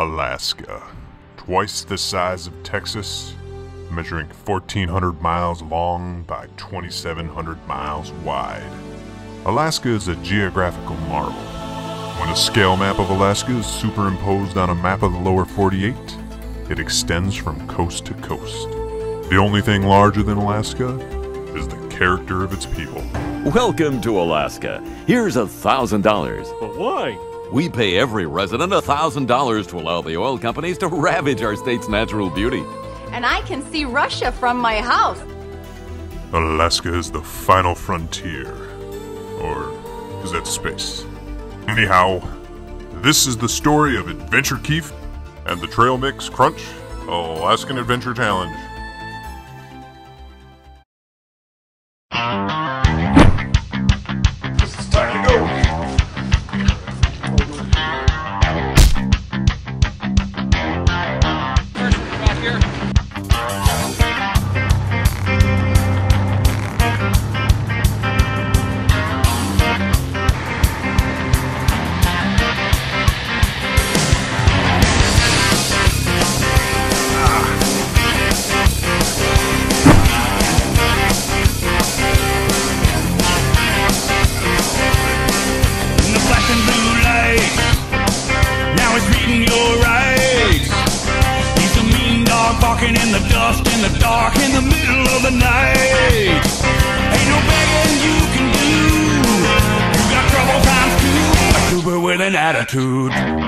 Alaska, twice the size of Texas, measuring 1,400 miles long by 2,700 miles wide. Alaska is a geographical marvel. When a scale map of Alaska is superimposed on a map of the lower 48, it extends from coast to coast. The only thing larger than Alaska is the character of its people. Welcome to Alaska. Here's $1,000. But why? We pay every resident $1,000 to allow the oil companies to ravage our state's natural beauty. And I can see Russia from my house. Alaska is the final frontier. Or is that space? Anyhow, this is the story of Adventure Keefe and the Trail Mix Crunch Alaskan Adventure Challenge. It's time to go! Barking in the dust, in the dark, in the middle of the night. Ain't no begging you can do. You got trouble times too. A trooper with an attitude. Yeah.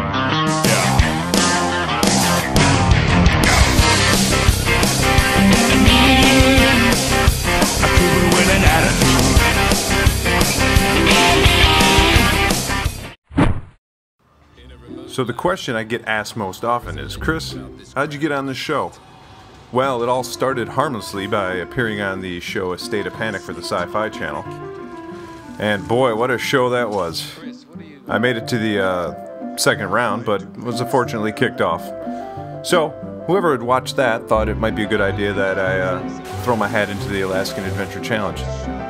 A trooper with an attitude. So the question I get asked most often is, Chris, how'd you get on this show? Well, it all started harmlessly by appearing on the show A State of Panic for the Sci-Fi Channel. And boy, what a show that was. I made it to the second round, but was unfortunately kicked off. So, whoever had watched that thought it might be a good idea that I throw my hat into the Alaskan Adventure Challenge,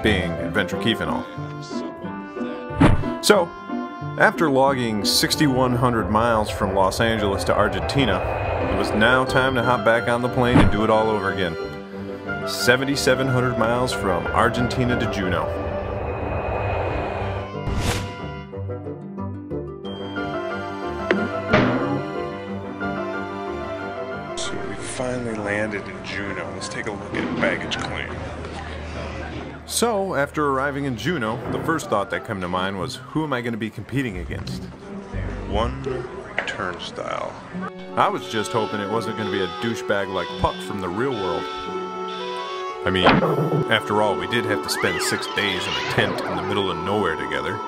being Adventure Keefe and all. So, after logging 6,100 miles from Los Angeles to Argentina, it was now time to hop back on the plane and do it all over again. 7,700 miles from Argentina to Juneau. So we finally landed in Juneau. Let's take a look at baggage claim. So, after arriving in Juneau, the first thought that came to mind was, who am I going to be competing against? One turnstile. I was just hoping it wasn't going to be a douchebag like Puck from the real world. I mean, after all, we did have to spend 6 days in a tent in the middle of nowhere together.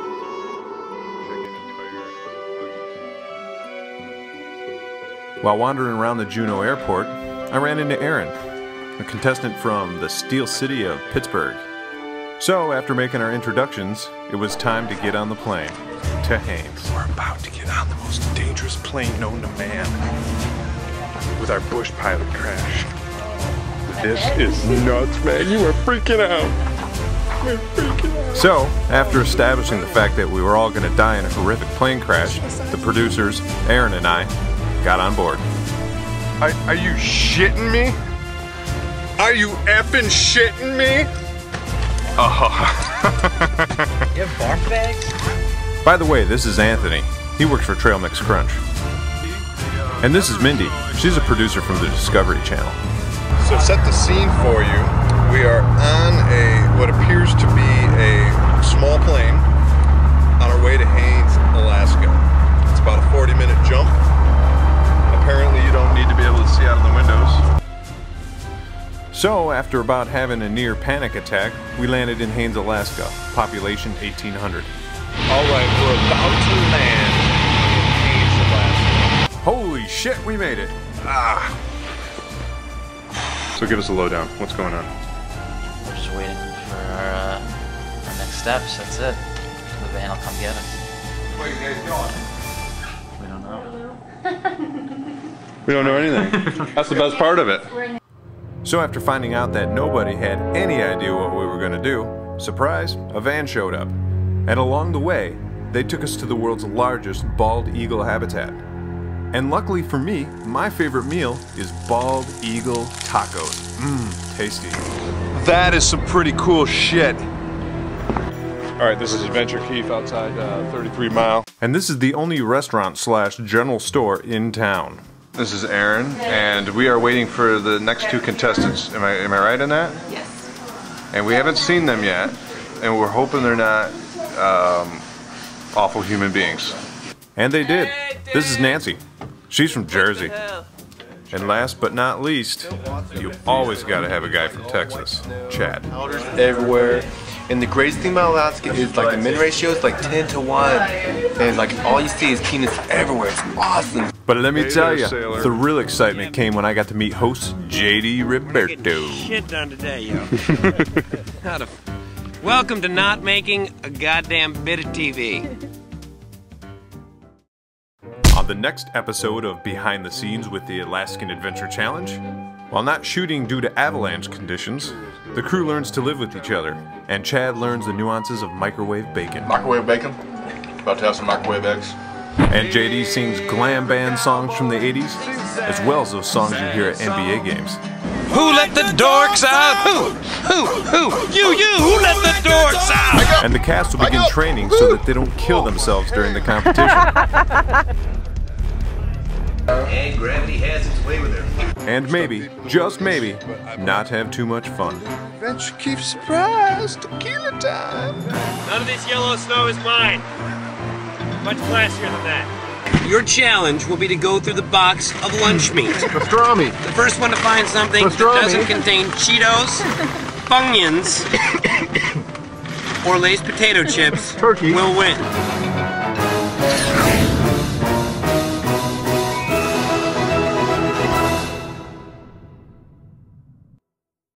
While wandering around the Juneau airport, I ran into Aaron, a contestant from the Steel City of Pittsburgh. So, after making our introductions, it was time to get on the plane to Haines. We're about to get on the most dangerous plane known to man with our bush pilot crash. This is nuts, man. You are freaking out. We're freaking out. So, after establishing the fact that we were all going to die in a horrific plane crash, the producers, Aaron and I, got on board. Are you shitting me? Are you effing shitting me? Oh. You have barf bags? By the way, this is Anthony. He works for Trail Mix Crunch. And this is Mindy. She's a producer from the Discovery Channel. So set the scene for you. We are on what appears to be a small plane on our way to Haines, Alaska. It's about a 40-minute jump. Apparently you don't need to be able to see out of the windows. So, after about having a near panic attack, we landed in Haines, Alaska, population 1,800. Alright, we're about to land in Haines, Alaska. Holy shit, we made it! Ah! So give us a lowdown. What's going on? We're just waiting for our next steps, that's it. The van will come get us. Where are you guys going? We don't know. We don't know anything. That's the best part of it. So after finding out that nobody had any idea what we were going to do, surprise, a van showed up. And along the way, they took us to the world's largest bald eagle habitat. And luckily for me, my favorite meal is Bald Eagle tacos. Mmm, tasty. That is some pretty cool shit. All right, this is Adventure Keefe outside 33 Mile. And this is the only restaurant/general store in town. This is Aaron, and we are waiting for the next two contestants. Am I right in that? Yes. And we haven't seen them yet, and we're hoping they're not awful human beings. And they did. This is Nancy. She's from Jersey. And last but not least, you always gotta have a guy from Texas, Chad. Everywhere. And the greatest thing about Alaska is like the min ratio is like 10 to 1. And like all you see is penis everywhere. It's awesome. But let me tell you, the real excitement came when I got to meet host JD Roberto. Shit done today, yo. Welcome to not making a goddamn bit of TV. On the next episode of Behind the Scenes with the Alaskan Adventure Challenge, while not shooting due to avalanche conditions, the crew learns to live with each other, and Chad learns the nuances of microwave bacon. Microwave bacon? About to have some microwave eggs. And JD sings glam band songs from the 80s, as well as those songs you hear at NBA games. Who let the dorks out? Who? You, who let the dorks out? And the cast will begin training so that they don't kill themselves during the competition. And gravity has its way with her. And maybe, just maybe, not have too much fun. Adventure Keefe surprise, tequila time. None of this yellow snow is mine. Much classier than that. Your challenge will be to go through the box of lunch meat. Pastrami. The first one to find something that doesn't contain Cheetos, Funyuns, or Lay's potato chips Turkey will win.